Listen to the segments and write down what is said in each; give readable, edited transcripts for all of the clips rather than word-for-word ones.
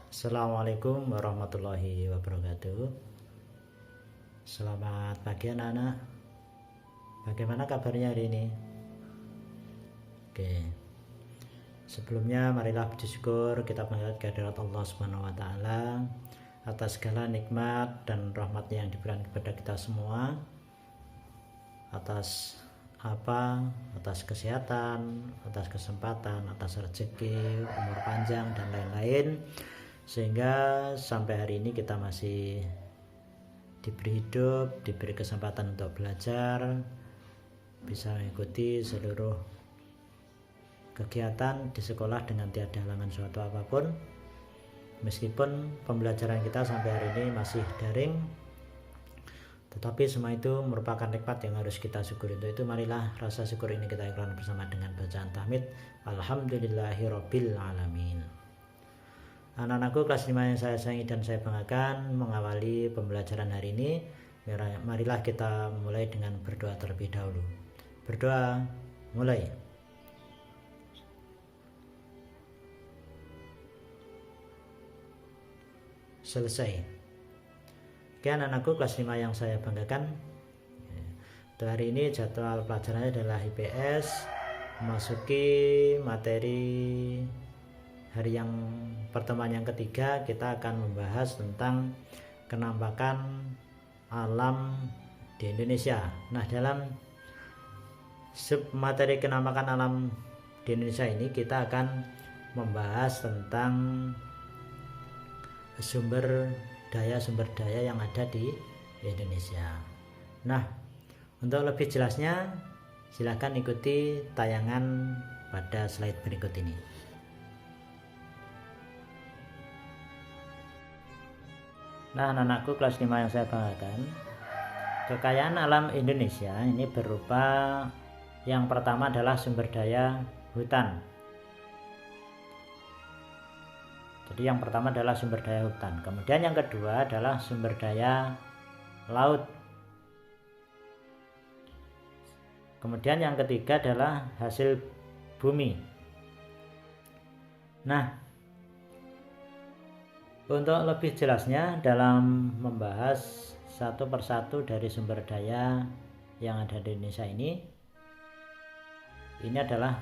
Assalamualaikum warahmatullahi wabarakatuh. Selamat pagi anak-anak. Bagaimana kabarnya hari ini? Oke. Sebelumnya marilah puji syukur kita panjatkan kehadirat Allah Subhanahu wa taala atas segala nikmat dan rahmat-Nya yang diberikan kepada kita semua. Atas atas kesehatan, atas kesempatan, atas rezeki, umur panjang dan lain-lain, sehingga sampai hari ini kita masih diberi hidup, diberi kesempatan untuk belajar, bisa mengikuti seluruh kegiatan di sekolah dengan tiada halangan suatu apapun. Meskipun pembelajaran kita sampai hari ini masih daring, tetapi semua itu merupakan nikmat yang harus kita syukuri. Untuk itu marilah rasa syukur ini kita ikrarkan bersama dengan bacaan tahmid Alhamdulillahirabbil alamin. Anak-anakku kelas 5 yang saya sayangi dan saya banggakan, mengawali pembelajaran hari ini, marilah kita mulai dengan berdoa terlebih dahulu. Berdoa, mulai. Selesai. Oke anak-anakku kelas 5 yang saya banggakan, untuk hari ini jadwal pelajarannya adalah IPS, memasuki materi hari yang pertemuan yang ketiga. Kita akan membahas tentang kenampakan alam di Indonesia. Nah, dalam sub materi kenampakan alam di Indonesia ini kita akan membahas tentang sumber daya yang ada di Indonesia. Nah, untuk lebih jelasnya silakan ikuti tayangan pada slide berikut ini. Nah, anak-anakku kelas 5 yang saya banggakan, kekayaan alam Indonesia ini berupa, yang pertama adalah sumber daya hutan. Jadi yang pertama adalah sumber daya hutan. Kemudian yang kedua adalah sumber daya laut. Kemudian yang ketiga adalah hasil bumi. Nah, untuk lebih jelasnya dalam membahas satu persatu dari sumber daya yang ada di Indonesia ini adalah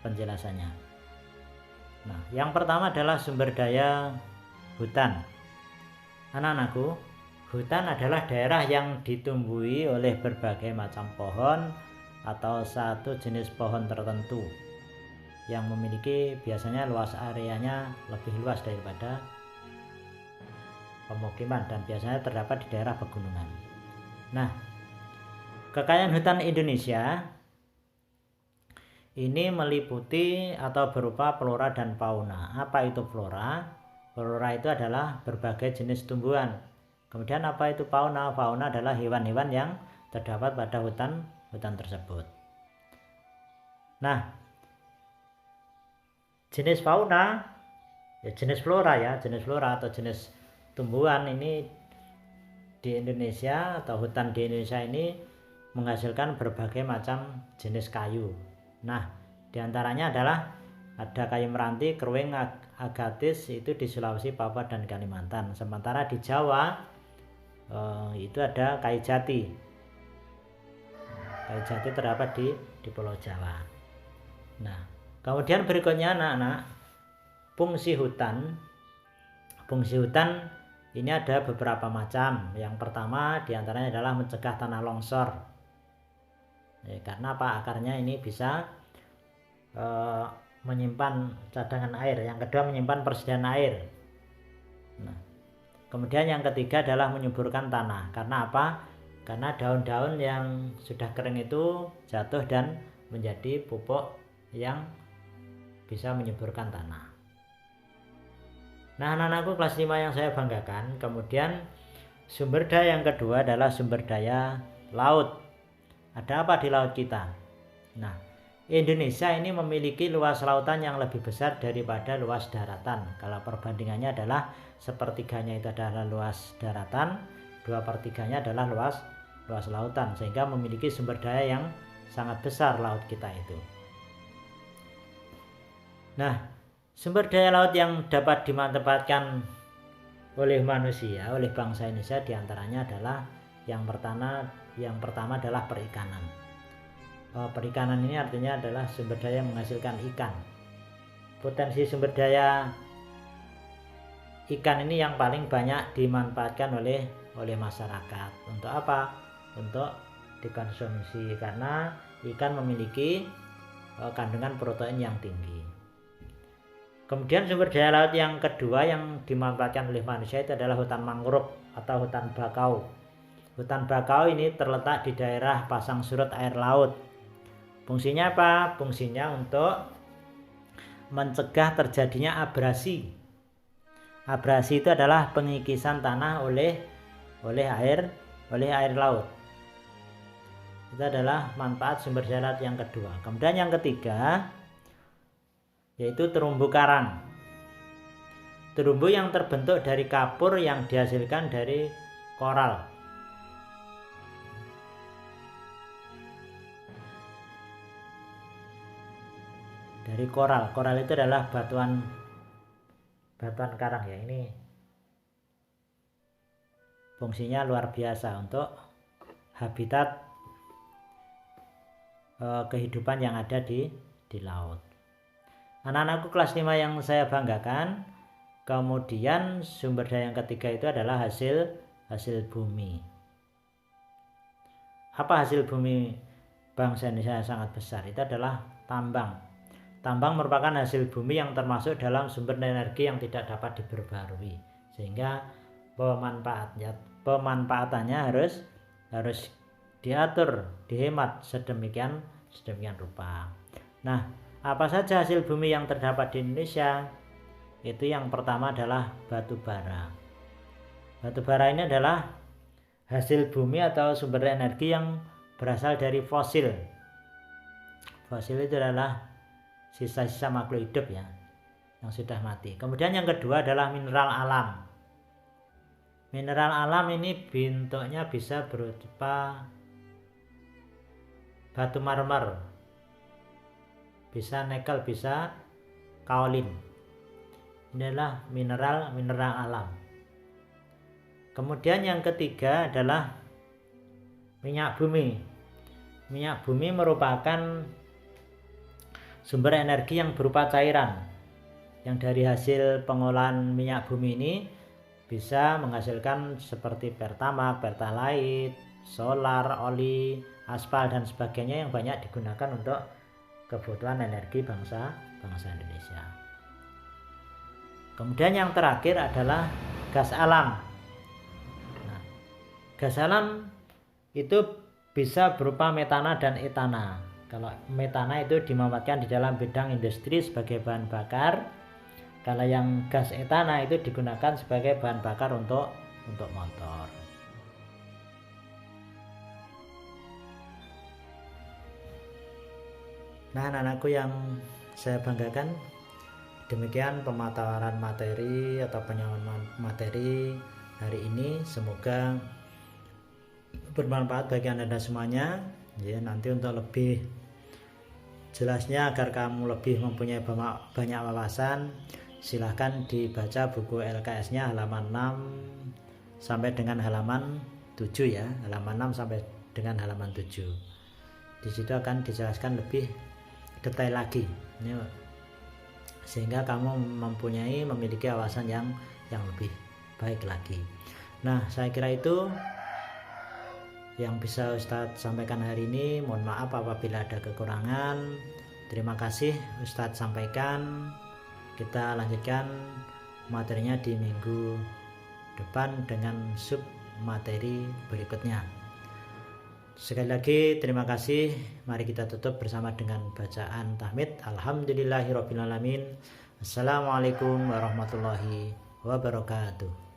penjelasannya. Nah, yang pertama adalah sumber daya hutan. Anak-anakku, hutan adalah daerah yang ditumbuhi oleh berbagai macam pohon atau satu jenis pohon tertentu yang memiliki biasanya luas areanya lebih luas daripada pemukiman dan biasanya terdapat di daerah pegunungan. Nah, kekayaan hutan Indonesia ini meliputi atau berupa flora dan fauna. Apa itu flora? Flora itu adalah berbagai jenis tumbuhan. Kemudian apa itu fauna? Fauna adalah hewan-hewan yang terdapat pada hutan tersebut. Nah, jenis fauna, jenis flora atau jenis tumbuhan ini di Indonesia atau hutan di Indonesia ini menghasilkan berbagai macam jenis kayu. Nah, diantaranya adalah ada kayu meranti, keruing, agatis itu di Sulawesi, Papua, dan Kalimantan. Sementara di Jawa itu ada kayu jati. Kayu jati terdapat di Pulau Jawa. Nah, kemudian berikutnya anak-anak, fungsi hutan. Fungsi hutan ini ada beberapa macam. Yang pertama diantaranya adalah mencegah tanah longsor. Karena apa? Akarnya ini bisa menyimpan cadangan air. Yang kedua menyimpan persediaan air. Nah, kemudian yang ketiga adalah menyuburkan tanah. Karena apa? Karena daun-daun yang sudah kering itu jatuh dan menjadi pupuk yang bisa menyuburkan tanah. Nah, anak-anakku kelas 5 yang saya banggakan, kemudian sumber daya yang kedua adalah sumber daya laut. Ada apa di laut kita? Nah, Indonesia ini memiliki luas lautan yang lebih besar daripada luas daratan. Kalau perbandingannya adalah sepertiganya itu adalah luas daratan, 2/3-nya adalah luas lautan, sehingga memiliki sumber daya yang sangat besar laut kita itu. Nah, Sumber daya laut yang dapat dimanfaatkan oleh manusia, oleh bangsa Indonesia diantaranya adalah yang pertama adalah perikanan. Perikanan ini artinya adalah sumber daya menghasilkan ikan. Potensi sumber daya ikan ini yang paling banyak dimanfaatkan oleh masyarakat. Untuk apa? Untuk dikonsumsi, karena ikan memiliki kandungan protein yang tinggi. Kemudian sumber daya laut yang kedua yang dimanfaatkan oleh manusia itu adalah hutan mangrove atau hutan bakau. Hutan bakau ini terletak di daerah pasang surut air laut. Fungsinya apa? Fungsinya untuk mencegah terjadinya abrasi. Abrasi itu adalah pengikisan tanah oleh air laut. Itu adalah manfaat sumber daya laut yang kedua. Kemudian yang ketiga yaitu terumbu karang. Terumbu yang terbentuk dari kapur yang dihasilkan dari koral. Dari koral. Koral itu adalah batuan karang ya. Ini fungsinya luar biasa untuk habitat kehidupan yang ada di laut. Anak-anakku kelas 5 yang saya banggakan, kemudian sumber daya yang ketiga itu adalah hasil bumi. Apa hasil bumi bangsa Indonesia yang sangat besar? Itu adalah tambang. Tambang merupakan hasil bumi yang termasuk dalam sumber energi yang tidak dapat diperbarui, sehingga pemanfaatannya harus diatur, dihemat sedemikian rupa. Nah, apa saja hasil bumi yang terdapat di Indonesia? Itu yang pertama adalah batu bara. Batu bara ini adalah hasil bumi atau sumber energi yang berasal dari fosil. Fosil itu adalah sisa-sisa makhluk hidup ya, yang sudah mati. Kemudian yang kedua adalah mineral alam. Mineral alam ini bentuknya bisa berupa batu marmer, bisa nikel, bisa kaolin. Ini adalah mineral alam. Kemudian yang ketiga adalah minyak bumi. Minyak bumi merupakan sumber energi yang berupa cairan, yang dari hasil pengolahan minyak bumi ini bisa menghasilkan seperti pertamax, pertalite, solar, oli, aspal dan sebagainya yang banyak digunakan untuk kebutuhan energi bangsa Indonesia. Kemudian yang terakhir adalah gas alam. Nah, gas alam itu bisa berupa metana dan etana. Kalau metana itu dimanfaatkan di dalam bidang industri sebagai bahan bakar. Kalau yang gas etana itu digunakan sebagai bahan bakar untuk motor. Nah, anak-anakku yang saya banggakan, demikian pemaparan materi atau penyampaian materi hari ini. Semoga bermanfaat bagi Anda semuanya. Ya, nanti untuk lebih jelasnya agar kamu lebih mempunyai banyak wawasan, silahkan dibaca buku LKS-nya halaman 6 sampai dengan halaman 7 ya, halaman 6 sampai dengan halaman 7. Di situ akan dijelaskan lebih detail lagi, sehingga kamu memiliki wawasan yang lebih baik lagi. Nah, saya kira itu yang bisa Ustadz sampaikan hari ini. Mohon maaf apabila ada kekurangan. Terima kasih Ustadz sampaikan. Kita lanjutkan materinya di minggu depan dengan sub materi berikutnya. Sekali lagi terima kasih. Mari kita tutup bersama dengan bacaan tahmid. Alhamdulillahirabbil alamin. Assalamualaikum warahmatullahi wabarakatuh.